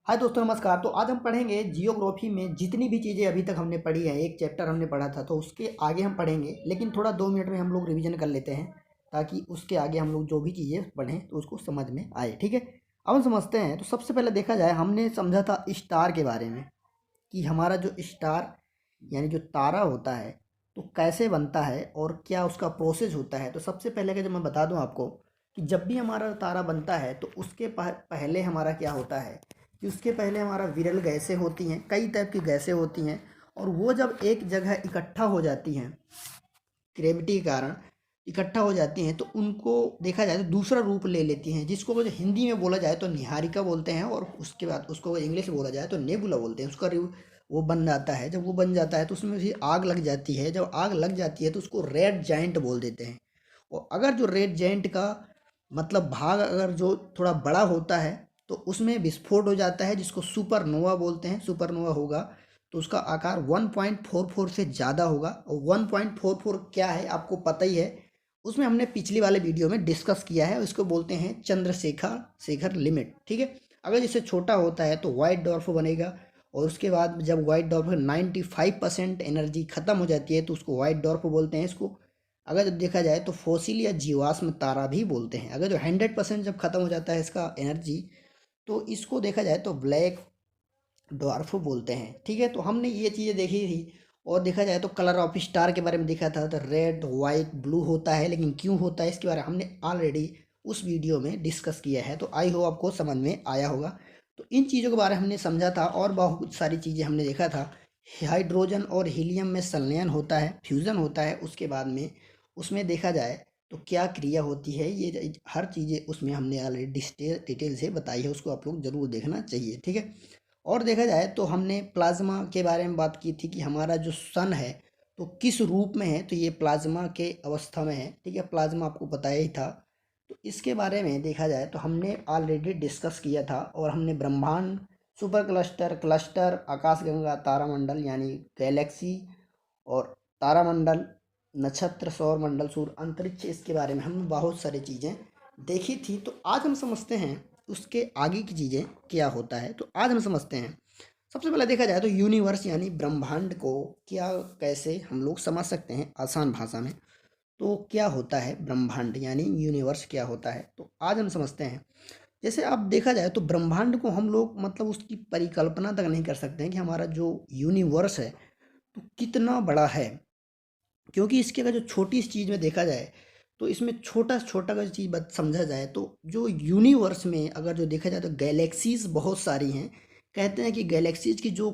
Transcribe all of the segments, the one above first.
हाय दोस्तों, नमस्कार। तो आज हम पढ़ेंगे जियोग्राफी में जितनी भी चीज़ें अभी तक हमने पढ़ी है। एक चैप्टर हमने पढ़ा था तो उसके आगे हम पढ़ेंगे, लेकिन थोड़ा 2 मिनट में हम लोग रिवीजन कर लेते हैं ताकि उसके आगे हम लोग जो भी चीज़ें पढ़ें तो उसको समझ में आए। ठीक है, अब हम समझते हैं। तो सबसे पहले देखा जाए, हमने समझा था स्टार के बारे में कि हमारा जो स्टार यानी जो तारा होता है तो कैसे बनता है और क्या उसका प्रोसेस होता है। तो सबसे पहले का जब मैं बता दूं आपको कि जब भी हमारा तारा बनता है तो उसके पहले हमारा क्या होता है कि उसके पहले हमारा विरल गैसें होती हैं, कई टाइप की गैसें होती हैं। और वो जब एक जगह इकट्ठा हो जाती हैं ग्रेविटी के कारण इकट्ठा हो जाती हैं तो उनको देखा जाए तो दूसरा रूप ले लेती हैं, जिसको अगर हिंदी में बोला जाए तो निहारिका बोलते हैं, और उसके बाद उसको इंग्लिश में बोला जाए तो नेबुला बोलते हैं। उसका वो बन जाता है। जब वो बन जाता है तो उसमें भी आग लग जाती है। जब आग लग जाती है तो उसको रेड जाइंट बोल देते हैं। और अगर जो रेड जाइंट का मतलब भाग अगर जो थोड़ा बड़ा होता है तो उसमें विस्फोट हो जाता है, जिसको सुपरनोवा बोलते हैं। सुपरनोवा होगा तो उसका आकार 1.44 से ज़्यादा होगा। और 1.44 क्या है आपको पता ही है, उसमें हमने पिछली वाले वीडियो में डिस्कस किया है। उसको बोलते हैं चंद्रशेखर लिमिट। ठीक है, अगर इससे छोटा होता है तो वाइट डॉर्फ बनेगा। और उसके बाद जब वाइट डॉर्फ 95% एनर्जी खत्म हो जाती है तो उसको वाइट डॉर्फ बोलते हैं। इसको अगर जब देखा जाए तो फोसिल या जीवाश्म तारा भी बोलते हैं। अगर जो 100% जब खत्म हो जाता है इसका एनर्जी तो इसको देखा जाए तो ब्लैक डॉर्फ बोलते हैं। ठीक है, तो हमने ये चीज़ें देखी थी। और देखा जाए तो कलर ऑफ स्टार के बारे में देखा था, तो रेड वाइट ब्लू होता है, लेकिन क्यों होता है इसके बारे में हमने ऑलरेडी उस वीडियो में डिस्कस किया है। तो आई होप आपको समझ में आया होगा। तो इन चीज़ों के बारे में हमने समझा था और बहुत सारी चीज़ें हमने देखा था। हाइड्रोजन और हीलियम में संलयन होता है, फ्यूज़न होता है। उसके बाद में उसमें देखा जाए तो क्या क्रिया होती है, ये हर चीज़ें उसमें हमने ऑलरेडी डिटेल से बताई है। उसको आप लोग ज़रूर देखना चाहिए। ठीक है, और देखा जाए तो हमने प्लाज्मा के बारे में बात की थी कि हमारा जो सन है तो किस रूप में है, तो ये प्लाज्मा के अवस्था में है। ठीक है, प्लाज्मा आपको पता ही था। तो इसके बारे में देखा जाए तो हमने ऑलरेडी डिस्कस किया था। और हमने ब्रह्मांड, सुपर क्लस्टर, क्लस्टर, आकाशगंगा, तारामंडल यानी गैलेक्सी, और तारामंडल, नक्षत्र, सौर मंडल, सूर्य, अंतरिक्ष, इसके बारे में हमने बहुत सारी चीज़ें देखी थी। तो आज हम समझते हैं उसके आगे की चीज़ें क्या होता है। तो आज हम समझते हैं, सबसे पहले देखा जाए तो यूनिवर्स यानी ब्रह्मांड को क्या कैसे हम लोग समझ सकते हैं आसान भाषा में। तो क्या होता है ब्रह्मांड यानी यूनिवर्स क्या होता है, तो आज हम समझते हैं। जैसे अब देखा जाए तो ब्रह्मांड को हम लोग मतलब उसकी परिकल्पना तक नहीं कर सकते हैं कि हमारा जो यूनिवर्स है तो कितना बड़ा है। क्योंकि इसकी अगर जो छोटी सी चीज़ में देखा जाए तो इसमें छोटा से छोटा अगर चीज़ समझा जाए तो जो यूनिवर्स में अगर जो देखा जाए तो गैलेक्सीज बहुत सारी हैं। कहते हैं कि गैलेक्सीज की जो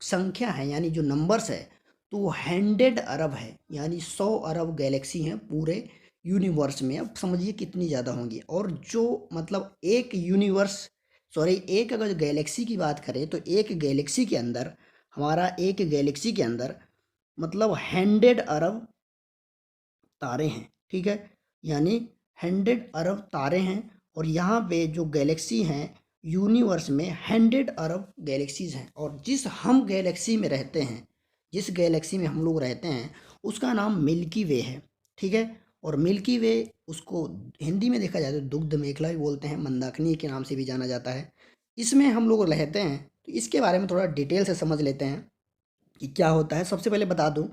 संख्या है यानी जो नंबर्स है तो वो 100 अरब है, यानी 100 अरब गैलेक्सी हैं पूरे यूनिवर्स में। अब समझिए कितनी ज़्यादा होंगी। और जो मतलब एक यूनिवर्स, सॉरी, एक अगर गैलेक्सी की बात करें तो एक गैलेक्सी के अंदर, हमारा एक गैलेक्सी के अंदर मतलब 100 अरब तारे हैं। ठीक है, यानी 100 अरब तारे हैं। और यहाँ पे जो गैलेक्सी हैं यूनिवर्स में 100 अरब गैलेक्सीज हैं। और जिस हम गैलेक्सी में रहते हैं, जिस गैलेक्सी में हम लोग रहते हैं उसका नाम मिल्की वे है। ठीक है, और मिल्की वे उसको हिंदी में देखा जाए तो दुग्ध मेखला भी बोलते हैं, मंदाकिनी के नाम से भी जाना जाता है। इसमें हम लोग रहते हैं। तो इसके बारे में थोड़ा डिटेल से समझ लेते हैं कि क्या होता है। सबसे पहले बता दूं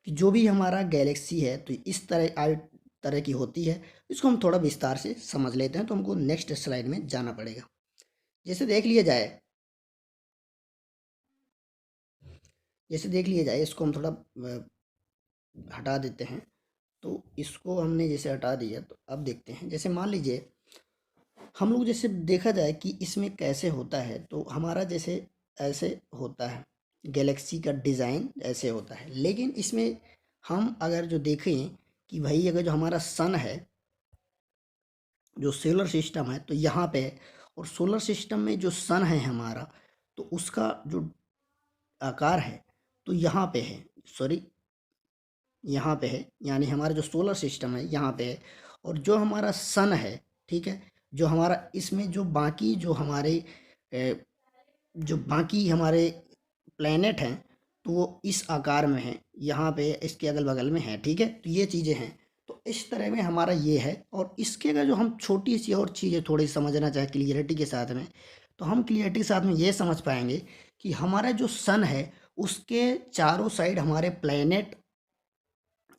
कि जो भी हमारा गैलेक्सी है तो इस तरह की होती है। इसको हम थोड़ा विस्तार से समझ लेते हैं। तो हमको नेक्स्ट स्लाइड में जाना पड़ेगा। जैसे देख लिया जाए, इसको हम थोड़ा हटा देते हैं। तो इसको हमने जैसे हटा दिया तो अब देखते हैं। जैसे मान लीजिए हम लोग जैसे देखा जाए कि इसमें कैसे होता है, तो हमारा जैसे ऐसे होता है, गैलेक्सी का डिज़ाइन ऐसे होता है। लेकिन इसमें हम अगर जो देखें कि भाई अगर जो हमारा सन है, जो सोलर सिस्टम है तो यहाँ पे है। और सोलर सिस्टम में जो सन है हमारा तो उसका जो आकार है तो यहाँ पे है, सॉरी, यहाँ पे है, यानी हमारा जो सोलर सिस्टम है यहाँ पे है। और जो हमारा सन है, ठीक है, जो हमारा इसमें जो बाकी जो हमारे जो बाकी हमारे प्लेनेट हैं तो वो इस आकार में है, यहाँ पे इसके अगल बगल में है। ठीक है, तो ये चीज़ें हैं। तो इस तरह में हमारा ये है। और इसके अगर जो हम छोटी सी और चीज़ें थोड़ी समझना चाहे क्लियरिटी के साथ में, तो हम क्लियरिटी के साथ में ये समझ पाएंगे कि हमारा जो सन है उसके चारों साइड हमारे प्लैनेट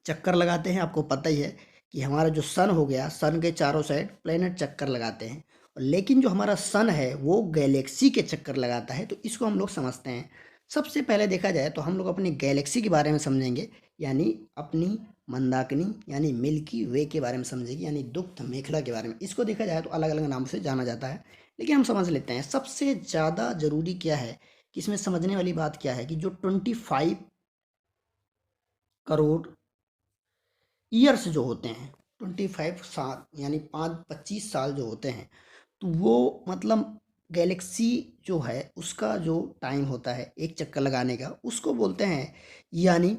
चक्कर लगाते हैं। आपको पता ही है कि हमारा जो सन हो गया, सन के चारों साइड प्लैनेट चक्कर लगाते हैं, लेकिन जो हमारा सन है वो गैलेक्सी के चक्कर लगाता है। तो इसको हम लोग समझते हैं। सबसे पहले देखा जाए तो हम लोग अपनी गैलेक्सी के बारे में समझेंगे, यानी अपनी मंदाकिनी यानी मिल्की वे के बारे में समझेंगे, यानी दुग्ध मेखला के बारे में। इसको देखा जाए तो अलग अलग नामों से जाना जाता है, लेकिन हम समझ लेते हैं। सबसे ज़्यादा ज़रूरी क्या है कि इसमें समझने वाली बात क्या है कि जो 25 करोड़ ईयर्स जो होते हैं, 25 साल यानी 25 साल जो होते हैं, तो वो मतलब गैलेक्सी जो है उसका जो टाइम होता है एक चक्कर लगाने का, उसको बोलते हैं, यानी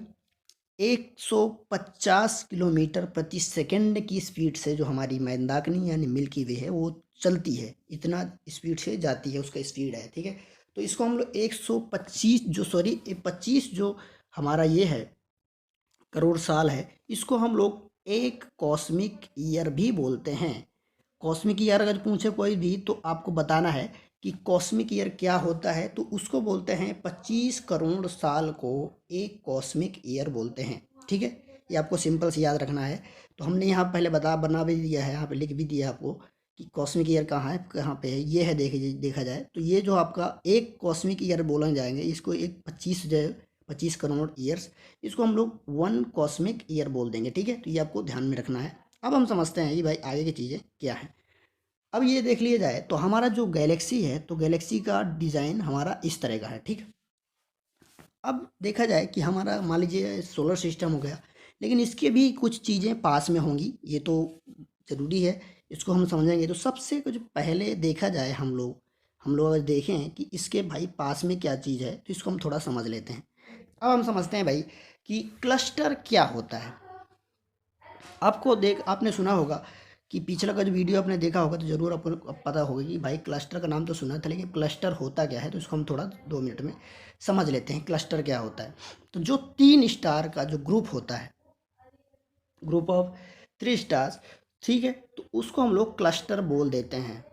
150 किलोमीटर प्रति सेकंड की स्पीड से जो हमारी मंदाकिनी यानी मिल्की वे है वो चलती है, इतना स्पीड से जाती है, उसका स्पीड है। ठीक है, तो इसको हम लोग 25 जो हमारा ये है करोड़ साल है, इसको हम लोग एक कॉस्मिक ईयर भी बोलते हैं। कॉस्मिक ईयर अगर पूछे कोई भी तो आपको बताना है कि कॉस्मिक ईयर क्या होता है, तो उसको बोलते हैं 25 करोड़ साल को एक कॉस्मिक ईयर बोलते हैं। ठीक है, ये आपको सिंपल से याद रखना है। तो हमने यहाँ पहले बना भी दिया है, यहाँ पे लिख भी दिया आपको कि कॉस्मिक ईयर कहाँ पे है, ये है। देखा जाए तो ये जो आपका एक कॉस्मिक ईयर बोले जाएंगे, इसको एक 25 करोड़ ईयर्स, इसको हम लोग 1 कॉस्मिक ईयर बोल देंगे। ठीक है, तो ये आपको ध्यान में रखना है। अब हम समझते हैं कि भाई आगे की चीज़ें क्या है। अब ये देख लिया जाए तो हमारा जो गैलेक्सी है, तो गैलेक्सी का डिज़ाइन हमारा इस तरह का है। ठीक है, अब देखा जाए कि हमारा मान लीजिए सोलर सिस्टम हो गया, लेकिन इसके भी कुछ चीज़ें पास में होंगी, ये तो ज़रूरी है, इसको हम समझेंगे। तो सबसे कुछ पहले देखा जाए, हम लोग अगर देखें कि इसके भाई पास में क्या चीज़ है, तो इसको हम थोड़ा समझ लेते हैं। अब हम समझते हैं भाई कि क्लस्टर क्या होता है। आपने सुना होगा कि पिछला का जो वीडियो आपने देखा होगा तो ज़रूर आपको पता होगा कि भाई क्लस्टर का नाम तो सुना था, लेकिन क्लस्टर होता क्या है, तो इसको हम थोड़ा 2 मिनट में समझ लेते हैं क्लस्टर क्या होता है। तो जो 3 स्टार का जो ग्रुप होता है, ग्रुप ऑफ 3 स्टार्स, ठीक है, तो उसको हम लोग क्लस्टर बोल देते हैं।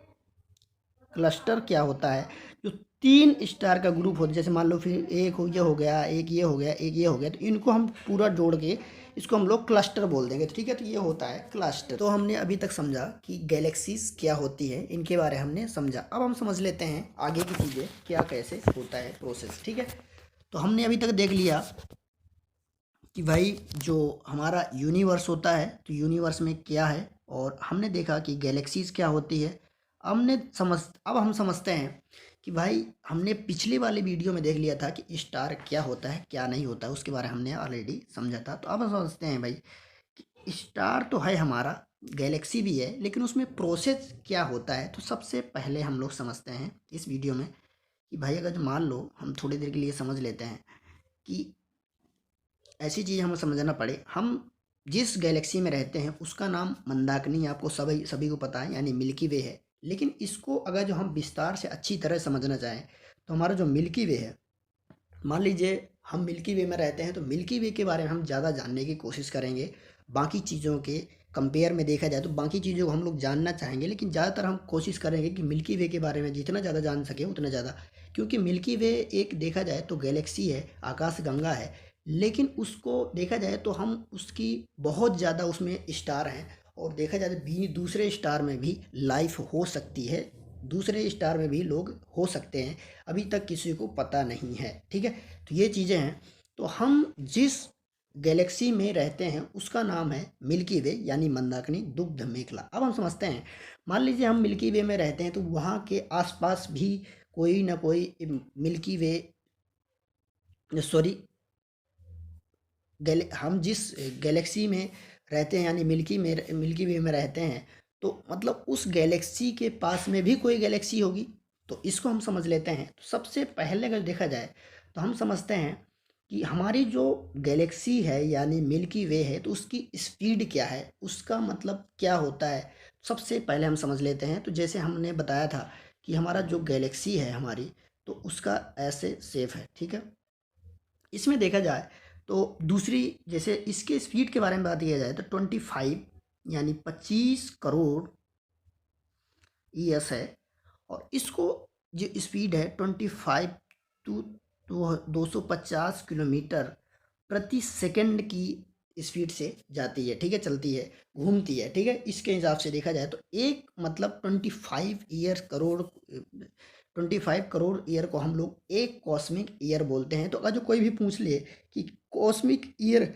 क्लस्टर क्या होता है, जो 3 स्टार का ग्रुप होता है, जैसे मान लो फिर एक ये हो गया, एक ये हो गया, एक ये हो गया, तो इनको हम पूरा जोड़ के इसको हम लोग क्लस्टर बोल देंगे। ठीक है, तो ये होता है क्लस्टर। तो हमने अभी तक समझा कि गैलेक्सीज क्या होती है, इनके बारे में हमने समझा। अब हम समझ लेते हैं आगे की चीज़ें क्या कैसे होता है प्रोसेस। ठीक है, तो हमने अभी तक देख लिया कि भाई जो हमारा यूनिवर्स होता है, तो यूनिवर्स में क्या है, और हमने देखा कि गैलेक्सीज क्या होती है। अब हम समझते हैं कि भाई हमने पिछली वाली वीडियो में देख लिया था कि स्टार क्या होता है क्या नहीं होता है, उसके बारे में हमने ऑलरेडी समझा था। तो अब हम समझते हैं भाई कि स्टार तो है हमारा, गैलेक्सी भी है, लेकिन उसमें प्रोसेस क्या होता है। तो सबसे पहले हम लोग समझते हैं इस वीडियो में कि भाई अगर मान लो हम थोड़ी देर के लिए समझ लेते हैं कि ऐसी चीज़ हमें समझना पड़े, हम जिस गैलेक्सी में रहते हैं उसका नाम मंदाकिनी, आपको सभी सभी को पता है, यानी मिल्की वे है। लेकिन इसको अगर जो हम विस्तार से अच्छी तरह समझना चाहें, तो हमारा जो मिल्की वे है, मान लीजिए हम मिल्की वे में रहते हैं, तो मिल्की वे के बारे में हम ज़्यादा जानने की कोशिश करेंगे। बाकी चीज़ों के कंपेयर में देखा जाए तो बाकी चीज़ों को हम लोग जानना चाहेंगे, लेकिन ज़्यादातर हम कोशिश करेंगे कि मिल्की वे के बारे में जितना ज़्यादा जान सके उतना ज़्यादा। क्योंकि मिल्की वे एक देखा जाए तो गैलेक्सी है, आकाश गंगा है, लेकिन उसको देखा जाए तो हम उसकी बहुत ज़्यादा उसमें स्टार हैं, और देखा जाए तो भी दूसरे स्टार में भी लाइफ हो सकती है, दूसरे स्टार में भी लोग हो सकते हैं, अभी तक किसी को पता नहीं है। ठीक है, तो ये चीज़ें हैं। तो हम जिस गैलेक्सी में रहते हैं उसका नाम है मिल्की वे, यानी मंदाकिनी दुग्ध मेखला। अब हम समझते हैं, मान लीजिए हम मिल्की वे में रहते हैं, तो वहाँ के आसपास भी कोई ना कोई मिल्की वे, सॉरी, हम जिस गैलेक्सी में रहते हैं यानी मिल्की वे में रहते हैं, तो मतलब उस गैलेक्सी के पास में भी कोई गैलेक्सी होगी। तो इसको हम समझ लेते हैं। तो सबसे पहले अगर देखा जाए तो हम समझते हैं कि हमारी जो गैलेक्सी है यानी मिल्की वे है, तो उसकी स्पीड क्या है, उसका मतलब क्या होता है, सबसे पहले हम समझ लेते हैं। तो जैसे हमने बताया था कि हमारा जो गैलेक्सी है हमारी, तो उसका ऐसे शेप है। ठीक है, इसमें देखा जाए तो दूसरी, जैसे इसके स्पीड के बारे में बात किया जाए तो 25 यानी 25 करोड़ ईयर्स है, और इसको जो स्पीड है 25 टू 250 किलोमीटर प्रति सेकंड की स्पीड से जाती है, ठीक है, चलती है, घूमती है, ठीक है। इसके हिसाब से देखा जाए तो एक मतलब 25 करोड़ ईयर को हम लोग एक कॉस्मिक ईयर बोलते हैं। तो अगर जो कोई भी पूछ ले कि कॉस्मिक ईयर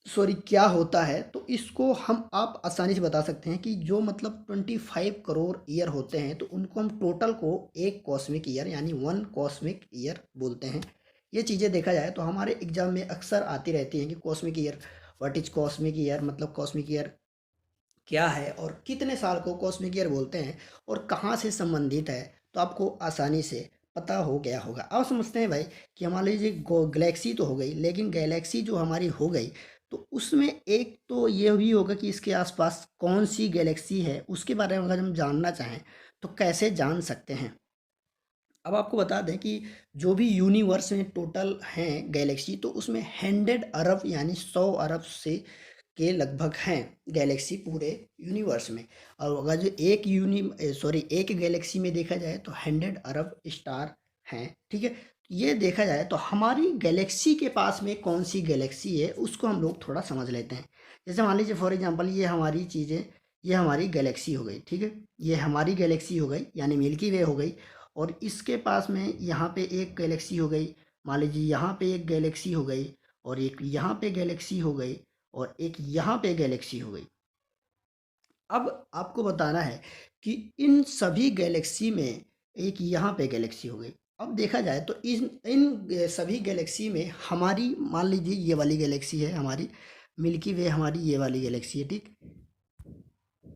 सॉरी क्या होता है, तो इसको हम आप आसानी से बता सकते हैं कि जो मतलब 25 करोड़ ईयर होते हैं तो उनको हम टोटल को एक कॉस्मिक ईयर यानी वन कॉस्मिक ईयर बोलते हैं। ये चीज़ें देखा जाए तो हमारे एग्जाम में अक्सर आती रहती हैं कि cosmic year, what is cosmic year, मतलब कॉस्मिक ईयर क्या है और कितने साल को कॉस्मिक ईयर बोलते हैं और कहाँ से संबंधित है, तो आपको आसानी से पता हो गया होगा। अब समझते हैं भाई कि मान लीजिए गैलेक्सी तो हो गई, लेकिन गैलेक्सी जो हमारी हो गई तो उसमें एक तो ये भी होगा कि इसके आसपास कौन सी गैलेक्सी है, उसके बारे में अगर हम जानना चाहें तो कैसे जान सकते हैं। अब आपको बता दें कि जो भी यूनिवर्स में टोटल हैं गैलेक्सी, तो उसमें 100 अरब यानी 100 अरब से के लगभग हैं गैलेक्सी पूरे यूनिवर्स में। और अगर जो एक गैलेक्सी में देखा जाए तो 100 अरब स्टार हैं, ठीक है। ये देखा जाए तो हमारी गैलेक्सी के पास में कौन सी गैलेक्सी है उसको हम लोग थोड़ा समझ लेते हैं। जैसे मान लीजिए फॉर एग्जांपल ये हमारी चीज़ें, ये हमारी गैलेक्सी हो गई, ठीक है, ये हमारी गैलेक्सी हो गई यानी मिल्की वे हो गई। और इसके पास में यहाँ पे एक गैलेक्सी हो गई, मान लीजिए यहाँ पे एक गैलेक्सी हो गई, और एक यहाँ पे गैलेक्सी हो गई, और एक यहाँ पे गैलेक्सी हो गई। अब आपको बताना है कि इन सभी गैलेक्सी में एक यहाँ पे गैलेक्सी हो गई। अब देखा जाए तो इन सभी गैलेक्सी में हमारी मान लीजिए ये वाली गैलेक्सी है हमारी मिल्की वे, हमारी ये वाली गैलेक्सी है, ठीक,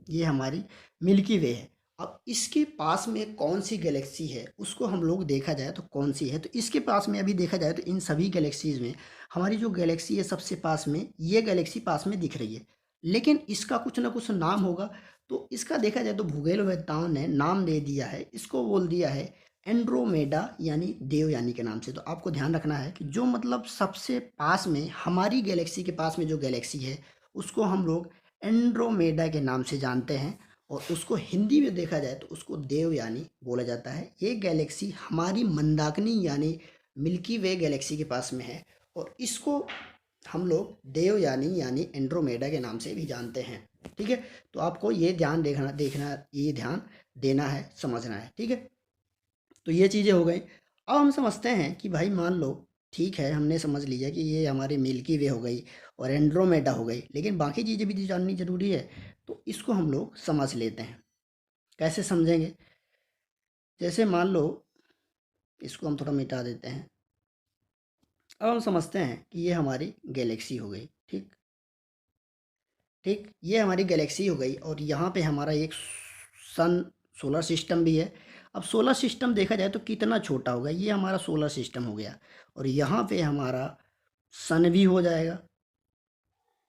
ये हमारी मिल्की वे है। अब इसके पास में कौन सी गैलेक्सी है उसको हम लोग देखा जाए तो कौन सी है, तो इसके पास में अभी देखा जाए तो इन सभी गैलेक्सीज में हमारी जो गैलेक्सी है सबसे पास में ये गैलेक्सी पास में दिख रही है, लेकिन इसका कुछ ना कुछ नाम होगा। तो इसका देखा जाए तो भूगोलवेत्ताओं ने नाम दे दिया है, इसको बोल दिया है एंड्रोमेडा यानी देवयानी के नाम से। तो आपको ध्यान रखना है कि जो मतलब सबसे पास में हमारी गैलेक्सी के पास में जो गैलेक्सी है उसको हम लोग एंड्रोमेडा के नाम से जानते हैं, और उसको हिंदी में देखा जाए तो उसको देवयानी बोला जाता है। ये गैलेक्सी हमारी मंदाकिनी यानी मिल्की वे गैलेक्सी के पास में है, और इसको हम लोग देवयानी यानी एंड्रोमेडा के नाम से भी जानते हैं, ठीक है। तो आपको ये ध्यान ये ध्यान देना है, समझना है, ठीक है। तो ये चीज़ें हो गई। अब हम समझते हैं कि भाई मान लो ठीक है, हमने समझ लिया कि ये हमारी मिल्की वे हो गई और एंड्रोमेडा हो गई, लेकिन बाकी चीज़ें भी तो जाननी ज़रूरी है। तो इसको हम लोग समझ लेते हैं। कैसे समझेंगे, जैसे मान लो इसको हम थोड़ा मिटा देते हैं। अब हम समझते हैं कि ये हमारी गैलेक्सी हो गई, ठीक ठीक, ये हमारी गैलेक्सी हो गई, और यहाँ पे हमारा एक सन सोलर सिस्टम भी है। अब सोलर सिस्टम देखा जाए तो कितना छोटा होगा, ये हमारा सोलर सिस्टम हो गया, और यहाँ पे हमारा सन भी हो जाएगा,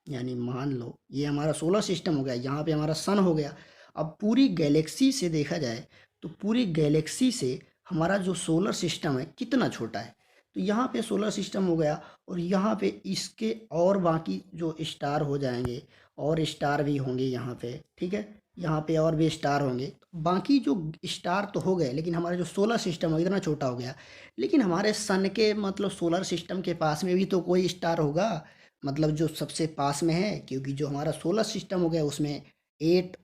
यानी मान लो ये हमारा सोलर सिस्टम हो गया, यहाँ पे हमारा सन हो गया। अब पूरी गैलेक्सी से देखा जाए तो पूरी गैलेक्सी से हमारा जो सोलर सिस्टम है कितना छोटा है, तो यहाँ पे सोलर सिस्टम हो गया, और यहाँ पे इसके और बाकी जो स्टार हो जाएंगे, और स्टार भी होंगे यहाँ पे, ठीक है, यहाँ पे और भी स्टार होंगे। बाकी जो स्टार तो हो गए, लेकिन हमारा जो सोलर सिस्टम है इतना छोटा हो गया। लेकिन हमारे सन के मतलब सोलर सिस्टम के पास में भी तो कोई स्टार होगा, मतलब जो सबसे पास में है, क्योंकि जो हमारा सोलर सिस्टम हो गया उसमें 8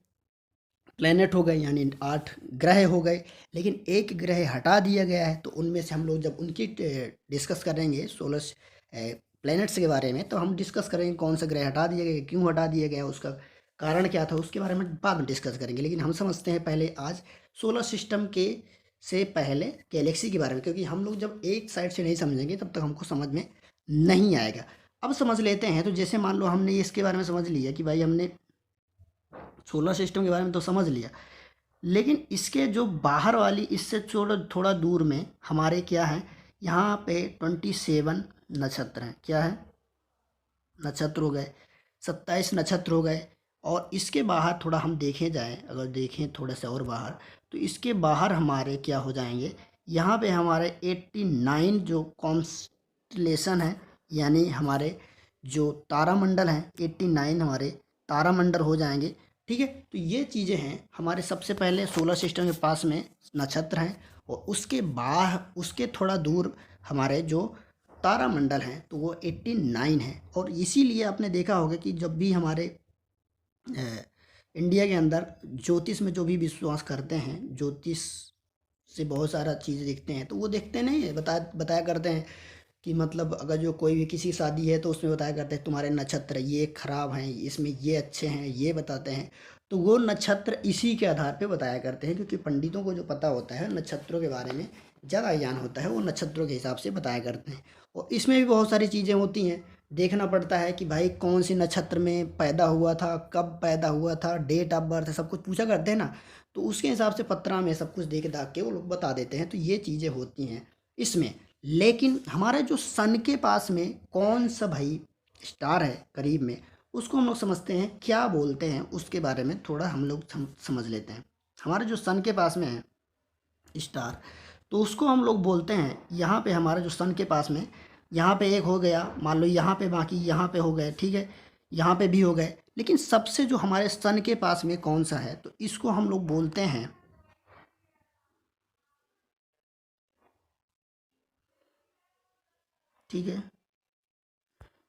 प्लेनेट हो गए यानी 8 ग्रह हो गए, लेकिन एक ग्रह हटा दिया गया है। तो उनमें से हम लोग जब उनकी डिस्कस करेंगे सोलर प्लैनेट्स के बारे में, तो हम डिस्कस करेंगे कौन सा ग्रह हटा दिया गया, क्यों हटा दिया गया, उसका कारण क्या था, उसके बारे में बाद में डिस्कस करेंगे। लेकिन हम समझते हैं पहले आज सोलर सिस्टम के से पहले गैलेक्सी के बारे में, क्योंकि हम लोग जब एक साइड से नहीं समझेंगे तब तक हमको समझ में नहीं आएगा। अब समझ लेते हैं। तो जैसे मान लो हमने इसके बारे में समझ लिया कि भाई हमने सोलर सिस्टम के बारे में तो समझ लिया, लेकिन इसके जो बाहर वाली इससे थोड़ा थोड़ा दूर में हमारे क्या है, यहाँ पे 27 नक्षत्र हैं। क्या है, नक्षत्र हो गए, 27 नक्षत्र हो गए। और इसके बाहर थोड़ा हम देखे जाएं, अगर देखें थोड़ा सा और बाहर, तो इसके बाहर हमारे क्या हो जाएंगे, यहाँ पे हमारे 89 जो कॉन्स्टलेशन है, यानी हमारे जो तारामंडल हैं 89 हमारे तारामंडल हो जाएंगे, ठीक है। तो ये चीज़ें हैं हमारे। सबसे पहले सोलर सिस्टम के पास में नक्षत्र हैं, और उसके थोड़ा दूर हमारे जो तारामंडल हैं तो वो 89 है। और इसीलिए आपने देखा होगा कि जब भी हमारे इंडिया के अंदर ज्योतिष में जो भी विश्वास करते हैं, ज्योतिष से बहुत सारा चीज़ देखते हैं, तो वो देखते नहीं है, बताया करते हैं कि मतलब अगर जो कोई भी किसी शादी है तो उसमें बताया करते हैं तुम्हारे नक्षत्र ये खराब हैं, इसमें ये अच्छे हैं, ये बताते हैं। तो वो नक्षत्र इसी के आधार पे बताया करते हैं, क्योंकि पंडितों को जो पता होता है नक्षत्रों के बारे में ज़्यादा ज्ञान होता है, वो नक्षत्रों के हिसाब से बताया करते हैं। और इसमें भी बहुत सारी चीज़ें होती हैं, देखना पड़ता है कि भाई कौन सी नक्षत्र में पैदा हुआ था, कब पैदा हुआ था, डेट ऑफ बर्थ सब कुछ पूछा करते हैं ना, तो उसके हिसाब से पत्रा में सब कुछ देख दाख के वो लोग बता देते हैं। तो ये चीज़ें होती हैं इसमें। लेकिन हमारा जो सन के पास में कौन सा भाई स्टार है करीब में, उसको हम लोग समझते हैं, क्या बोलते हैं उसके बारे में थोड़ा हम लोग समझ लेते हैं। हमारे जो सन के पास में है स्टार, तो उसको हम लोग बोलते हैं, यहाँ पे हमारा जो सन के पास में, यहाँ पे एक हो गया मान लो, यहाँ पे बाकी यहाँ पे हो गए, ठीक है, यहाँ पे भी हो गए। लेकिन सबसे जो हमारे सन के पास में कौन सा है, तो इसको हम लोग बोलते हैं, ठीक है,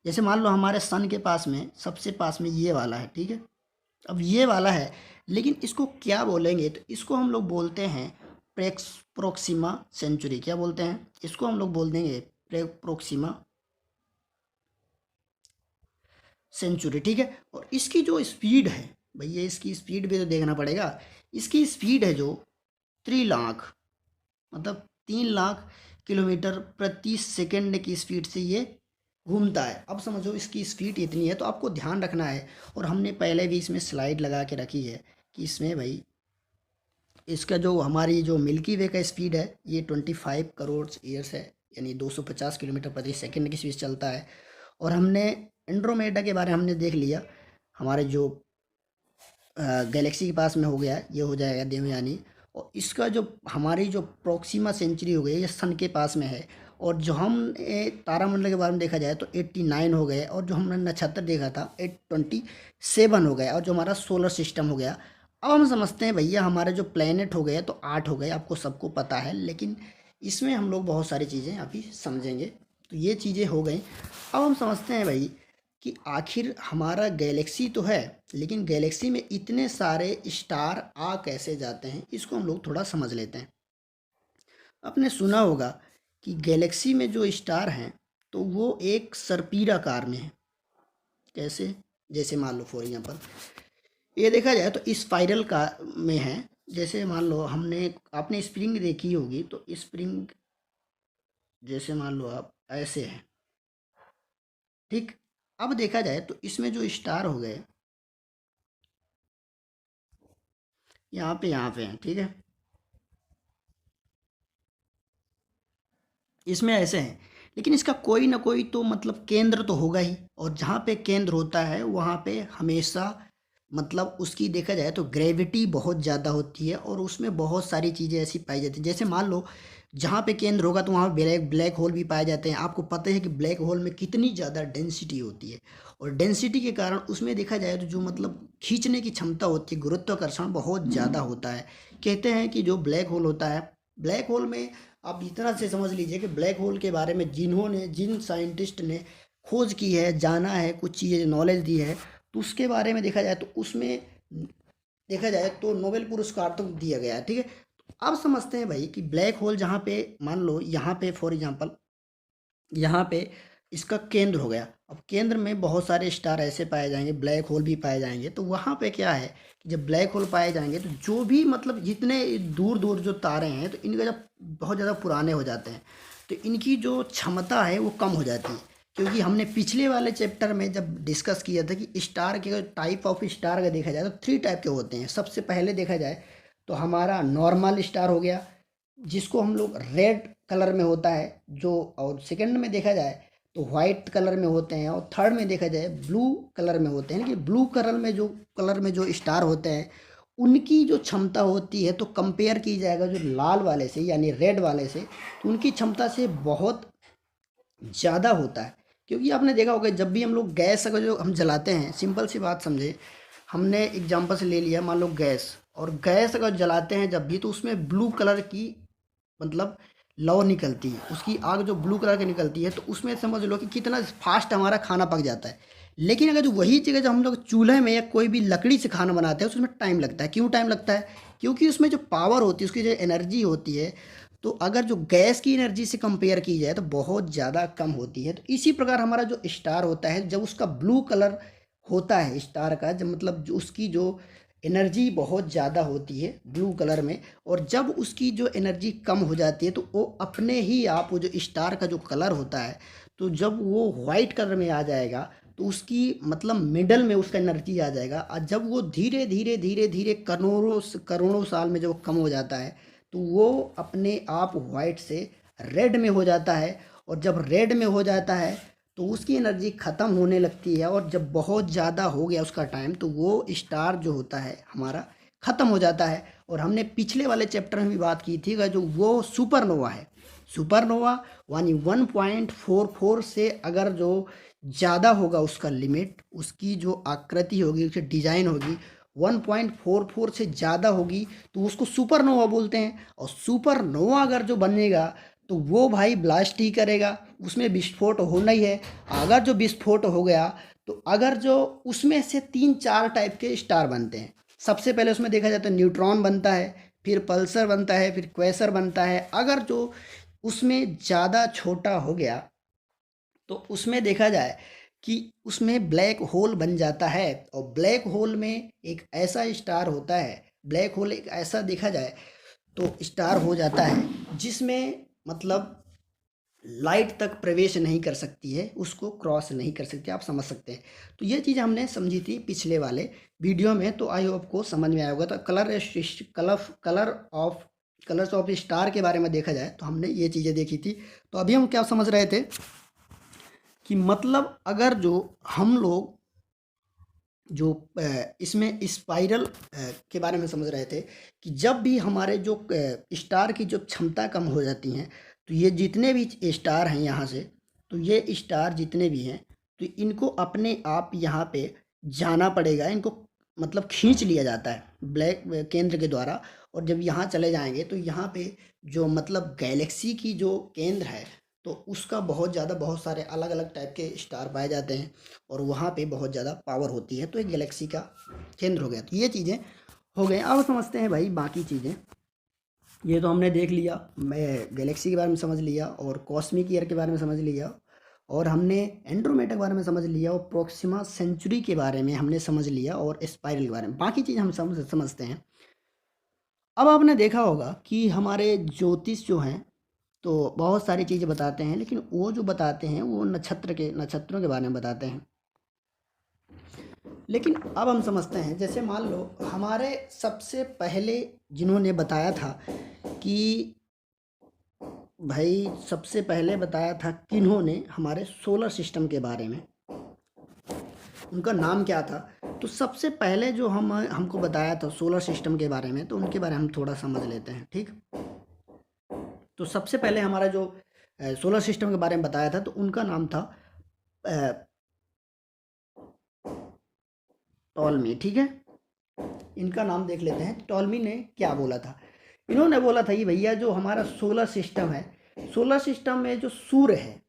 जैसे मान लो हमारे सन के पास में सबसे पास में ये वाला है, ठीक है। अब ये वाला है, लेकिन इसको क्या बोलेंगे, तो इसको हम लोग बोलते हैं प्रोक्सिमा सेंचुरी। क्या बोलते हैं इसको, हम लोग बोल देंगे प्रोक्सिमा सेंचुरी, ठीक है। और इसकी जो स्पीड है भैया, इसकी स्पीड भी तो देखना पड़ेगा। इसकी स्पीड है जो 3 लाख, मतलब 3 लाख किलोमीटर प्रति सेकंड की स्पीड से ये घूमता है। अब समझो इसकी स्पीड इतनी है, तो आपको ध्यान रखना है। और हमने पहले भी इसमें स्लाइड लगा के रखी है कि इसमें भाई इसका जो हमारी जो मिल्की वे का स्पीड है ये 25 करोड़ ईयर्स है, यानी 250 किलोमीटर प्रति सेकंड की स्पीड चलता है। और हमने एंड्रोमेडा के बारे में हमने देख लिया, हमारे जो गैलेक्सी के पास में हो गया, ये हो जाएगा देवयानी। और इसका जो हमारी जो प्रोक्सिमा सेंचुरी हो गई, ये सन के पास में है। और जो हम तारामंडल के बारे में देखा जाए तो 89 हो गए, और जो हमने नक्षत्र देखा था 827 हो गए, और जो हमारा सोलर सिस्टम हो गया। अब हम समझते हैं भैया हमारे जो प्लेनेट हो गए तो 8 हो गए, आपको सबको पता है, लेकिन इसमें हम लोग बहुत सारी चीज़ें अभी समझेंगे। तो ये चीज़ें हो गई। अब हम समझते हैं भाई कि आखिर हमारा गैलेक्सी तो है, लेकिन गैलेक्सी में इतने सारे स्टार आ कैसे जाते हैं, इसको हम लोग थोड़ा समझ लेते हैं। आपने सुना होगा कि गैलेक्सी में जो स्टार हैं तो वो एक सर्पीराकार में है। कैसे, जैसे मान लो फॉर एग्जांपल ये देखा जाए तो स्पाइरल का में है। जैसे मान लो आपने स्प्रिंग देखी होगी, तो स्प्रिंग जैसे मान लो आप ऐसे है, ठीक। अब देखा जाए तो इसमें जो स्टार हो गए यहाँ पे हैं, ठीक है, इसमें ऐसे हैं। लेकिन इसका कोई ना कोई तो मतलब केंद्र तो होगा ही, और जहाँ पे केंद्र होता है वहाँ पे हमेशा मतलब उसकी देखा जाए तो ग्रेविटी बहुत ज़्यादा होती है, और उसमें बहुत सारी चीज़ें ऐसी पाई जाती हैं। जैसे मान लो जहाँ पे केंद्र होगा तो वहाँ ब्लैक होल भी पाए जाते हैं। आपको पता है कि ब्लैक होल में कितनी ज़्यादा डेंसिटी होती है, और डेंसिटी के कारण उसमें देखा जाए तो जो मतलब खींचने की क्षमता होती है, गुरुत्वाकर्षण बहुत ज़्यादा होता है। कहते हैं कि जो ब्लैक होल होता है, ब्लैक होल में आप इतना से समझ लीजिए कि ब्लैक होल के बारे में जिन साइंटिस्ट ने खोज की है, जाना है, कुछ चीज़ें नॉलेज दी है, तो उसके बारे में देखा जाए तो उसमें देखा जाए तो नोबेल पुरस्कार तो दिया गया है, ठीक है। तो अब समझते हैं भाई कि ब्लैक होल जहाँ पे मान लो यहाँ पे फॉर एग्जांपल यहाँ पे इसका केंद्र हो गया। अब केंद्र में बहुत सारे स्टार ऐसे पाए जाएंगे, ब्लैक होल भी पाए जाएंगे। तो वहाँ पे क्या है कि जब ब्लैक होल पाए जाएंगे तो जो भी मतलब जितने दूर दूर जो तारे हैं, तो इनका जब बहुत ज़्यादा पुराने हो जाते हैं तो इनकी जो क्षमता है वो कम हो जाती है। क्योंकि हमने पिछले वाले चैप्टर में जब डिस्कस किया था कि स्टार के टाइप ऑफ स्टार का देखा जाए तो 3 टाइप के होते हैं। सबसे पहले देखा जाए तो हमारा नॉर्मल स्टार हो गया, जिसको हम लोग रेड कलर में होता है जो, और सेकंड में देखा जाए तो वाइट कलर में होते हैं, और थर्ड में देखा जाए ब्लू कलर में होते हैं। कि ब्लू कलर में जो स्टार होते हैं उनकी जो क्षमता होती है, तो कंपेयर की जाएगा जो लाल वाले से यानी रेड वाले से, तो उनकी क्षमता से बहुत ज़्यादा होता है। क्योंकि आपने देखा होगा जब भी हम लोग गैस अगर जो हम जलाते हैं, सिंपल सी बात समझे, हमने एग्जांपल से ले लिया मान लो गैस, और गैस अगर जलाते हैं जब भी, तो उसमें ब्लू कलर की मतलब लौ निकलती है, उसकी आग जो ब्लू कलर की निकलती है, तो उसमें समझ लो कि कितना फास्ट हमारा खाना पक जाता है। लेकिन अगर जो वही चीज़ जब हम लोग चूल्हे में या कोई भी लकड़ी से खाना बनाते हैं, उसमें टाइम लगता है। क्यों टाइम लगता है? क्योंकि उसमें जो पावर होती है, उसकी जो एनर्जी होती है, तो अगर जो गैस की एनर्जी से कंपेयर की जाए तो बहुत ज़्यादा कम होती है। तो इसी प्रकार हमारा जो स्टार होता है, जब उसका ब्लू कलर होता है स्टार का, जब मतलब जो उसकी जो एनर्जी बहुत ज़्यादा होती है ब्लू कलर में, और जब उसकी जो एनर्जी कम हो जाती है तो वो अपने ही आप वो जो स्टार का जो कलर होता है, तो जब वो वाइट कलर में आ जाएगा तो उसकी मतलब मिडल में उसका एनर्जी आ जाएगा। और जब वो धीरे धीरे धीरे धीरे करोड़ों करोड़ों साल में जब वो कम हो जाता है तो वो अपने आप वाइट से रेड में हो जाता है। और जब रेड में हो जाता है तो उसकी एनर्जी ख़त्म होने लगती है, और जब बहुत ज़्यादा हो गया उसका टाइम तो वो स्टार जो होता है हमारा ख़त्म हो जाता है। और हमने पिछले वाले चैप्टर में भी बात की थी कि जो वो सुपरनोवा है, सुपरनोवा यानी 1.44 से अगर जो ज़्यादा होगा उसका लिमिट, उसकी जो आकृति होगी, उसकी डिज़ाइन होगी 1.44 से ज़्यादा होगी तो उसको सुपरनोवा बोलते हैं। और सुपरनोवा अगर जो बनेगा तो वो भाई ब्लास्ट ही करेगा, उसमें विस्फोट होना ही है। अगर जो विस्फोट हो गया तो अगर जो उसमें से 3-4 टाइप के स्टार बनते हैं। सबसे पहले उसमें देखा जाए तो न्यूट्रॉन बनता है, फिर पल्सर बनता है, फिर क्वेसर बनता है। अगर जो उसमें ज़्यादा छोटा हो गया तो उसमें देखा जाए कि उसमें ब्लैक होल बन जाता है। और ब्लैक होल में एक ऐसा स्टार होता है, ब्लैक होल एक ऐसा देखा जाए तो स्टार हो जाता है जिसमें मतलब लाइट तक प्रवेश नहीं कर सकती है, उसको क्रॉस नहीं कर सकती। आप समझ सकते हैं। तो ये चीज़ हमने समझी थी पिछले वाले वीडियो में, तो आई होप को समझ में आया होगा। तो कलर्स ऑफ स्टार के बारे में देखा जाए तो हमने ये चीज़ें देखी थी। तो अभी हम क्या समझ रहे थे कि मतलब अगर जो हम लोग जो इसमें स्पाइरल के बारे में समझ रहे थे कि जब भी हमारे जो स्टार की जो क्षमता कम हो जाती हैं, तो ये जितने भी स्टार हैं यहाँ से, तो ये स्टार जितने भी हैं तो इनको अपने आप यहाँ पे जाना पड़ेगा, इनको मतलब खींच लिया जाता है ब्लैक केंद्र के द्वारा। और जब यहाँ चले जाएंगे तो यहाँ पे जो मतलब गैलेक्सी की जो केंद्र है, तो उसका बहुत ज़्यादा बहुत सारे अलग अलग टाइप के स्टार पाए जाते हैं और वहाँ पे बहुत ज़्यादा पावर होती है। तो एक गैलेक्सी का केंद्र हो गया। तो ये चीज़ें हो गए। अब समझते हैं भाई बाकी चीज़ें। ये तो हमने देख लिया, मैं गैलेक्सी के बारे में समझ लिया और कॉस्मिक ईयर के बारे में समझ लिया, और हमने एंड्रोमेडा के बारे में समझ लिया, और प्रोक्सिमा सेंचुरी के बारे में हमने समझ लिया, और स्पाइरल के बारे में। बाकी चीज़ हम समझते हैं। अब आपने देखा होगा कि हमारे ज्योतिष जो हैं तो बहुत सारी चीज़ें बताते हैं, लेकिन वो जो बताते हैं वो नक्षत्रों के बारे में बताते हैं। लेकिन अब हम समझते हैं, जैसे मान लो हमारे सबसे पहले जिन्होंने बताया था कि भाई सबसे पहले बताया था किन्होंने हमारे सोलर सिस्टम के बारे में, उनका नाम क्या था? तो सबसे पहले जो हमको बताया था सोलर सिस्टम के बारे में, तो उनके बारे में हम थोड़ा समझ लेते हैं। ठीक, तो सबसे पहले हमारा जो सोलर सिस्टम के बारे में बताया था तो उनका नाम था टॉलमी। ठीक है, इनका नाम देख लेते हैं। टॉलमी ने क्या बोला था? इन्होंने बोला था कि भैया जो हमारा सोलर सिस्टम है, सोलर सिस्टम में जो सूर्य है,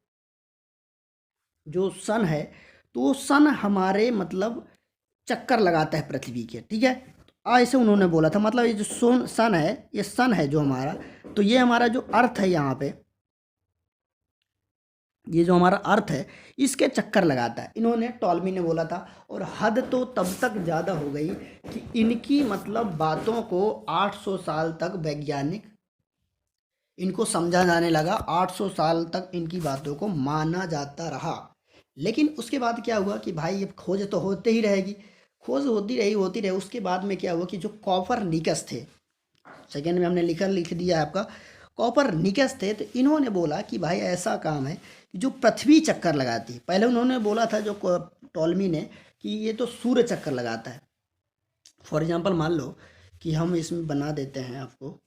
जो सन है, तो वो सन हमारे मतलब चक्कर लगाता है पृथ्वी के। ठीक है, ऐसे उन्होंने बोला था। मतलब ये जो सन है, ये सन है जो हमारा, तो ये हमारा जो अर्थ है यहाँ पे, ये जो हमारा अर्थ है इसके चक्कर लगाता है, इन्होंने टॉलमी ने बोला था। और हद तो तब तक ज़्यादा हो गई कि इनकी मतलब बातों को 800 साल तक वैज्ञानिक इनको समझा जाने लगा। 800 साल तक इनकी बातों को माना जाता रहा। लेकिन उसके बाद क्या हुआ कि भाई ये खोज तो होते ही रहेगी, खोज होती रही। उसके बाद में क्या हुआ कि जो कॉपरनिकस थे, सेकेंड में हमने लिख दिया है आपका, कॉपरनिकस थे, तो इन्होंने बोला कि भाई ऐसा काम है कि जो पृथ्वी चक्कर लगाती है। पहले उन्होंने बोला था जो टॉलमी ने कि ये तो सूर्य चक्कर लगाता है। फॉर एग्जांपल मान लो कि हम इसमें बना देते हैं आपको,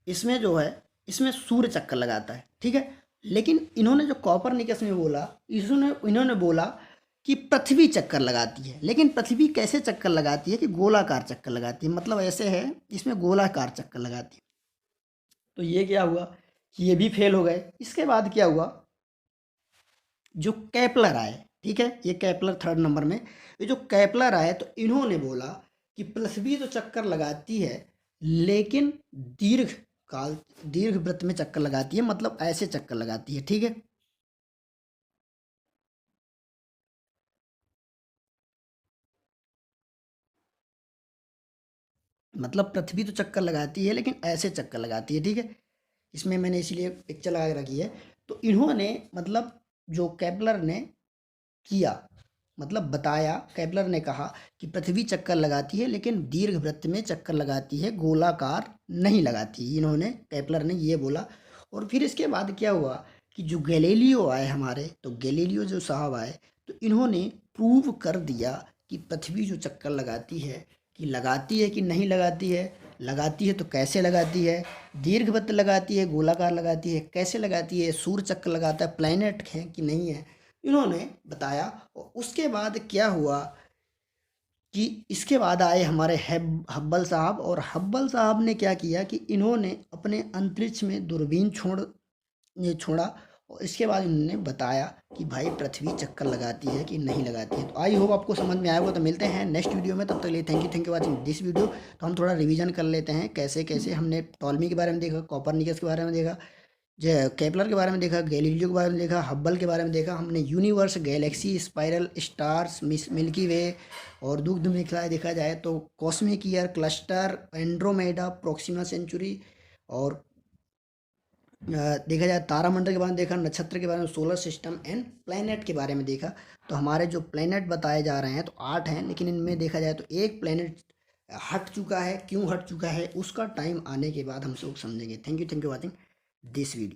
इसमें जो है इसमें सूर्य चक्कर लगाता है। ठीक है, लेकिन इन्होंने जो कॉपरनिकस में बोला, इन्होंने बोला कि पृथ्वी चक्कर लगाती है, लेकिन पृथ्वी कैसे चक्कर लगाती है कि गोलाकार चक्कर लगाती है, मतलब ऐसे है इसमें गोलाकार चक्कर लगाती है। तो ये क्या हुआ कि ये भी फेल हो गए। इसके बाद क्या हुआ, जो केपलर आए, ठीक है, ये केपलर थर्ड नंबर में, ये जो केपलर आए तो इन्होंने बोला कि पृथ्वी तो चक्कर लगाती है लेकिन दीर्घ काल दीर्घ वृत्त में चक्कर लगाती है, मतलब ऐसे चक्कर लगाती है, ठीक है। मतलब पृथ्वी तो चक्कर लगाती है लेकिन ऐसे चक्कर लगाती है, ठीक है। इसमें मैंने इसलिए पिक्चर लगा के रखी है। तो इन्होंने मतलब जो केपलर ने किया, मतलब बताया, केपलर ने कहा कि पृथ्वी चक्कर लगाती है लेकिन दीर्घवृत्त में चक्कर लगाती है, गोलाकार नहीं लगाती। इन्होंने केपलर ने ये बोला। और फिर इसके बाद क्या हुआ कि जो गैलीलियो आए हमारे, तो गैलीलियो जो साहब आए तो इन्होंने प्रूव कर दिया कि पृथ्वी जो चक्कर लगाती है, कि लगाती है कि नहीं लगाती है, लगाती है तो कैसे लगाती है, दीर्घवृत्त लगाती है, गोलाकार लगाती है, कैसे लगाती है, सूर्य चक्कर लगाता है, प्लैनेट है कि नहीं है, इन्होंने बताया। और उसके बाद क्या हुआ कि इसके बाद आए हमारे हब्बल साहब, और हब्बल साहब ने क्या किया कि इन्होंने अपने अंतरिक्ष में दूरबीन छोड़ा, और इसके बाद इन्होंने बताया कि भाई पृथ्वी चक्कर लगाती है कि नहीं लगाती है। तो आई होप आपको समझ में आया होगा। तो मिलते हैं नेक्स्ट वीडियो में, तब तक के लिए thank you watching this video. तो हम थोड़ा रिवीजन कर लेते हैं कैसे कैसे हमने टॉलमी के बारे में देखा, कॉपरनिकस के बारे में देखा, केपलर के बारे में देखा, गैलीलियो के बारे में देखा, हब्बल के बारे में देखा, हमने universe, galaxy, spiral, stars, Milky Way और दुग्ध मेखलाएँ देखा जाए तो cosmic year, cluster, Andromeda, Proxima Centauri, और देखा जाए तारामंडल के बारे में देखा, नक्षत्र के बारे में, सोलर सिस्टम एंड प्लैनेट के बारे में देखा। तो हमारे जो प्लैनेट बताए जा रहे हैं तो 8 हैं, लेकिन इनमें देखा जाए तो एक प्लैनेट हट चुका है। क्यों हट चुका है उसका टाइम आने के बाद हम लोग समझेंगे। Thank you watching this video.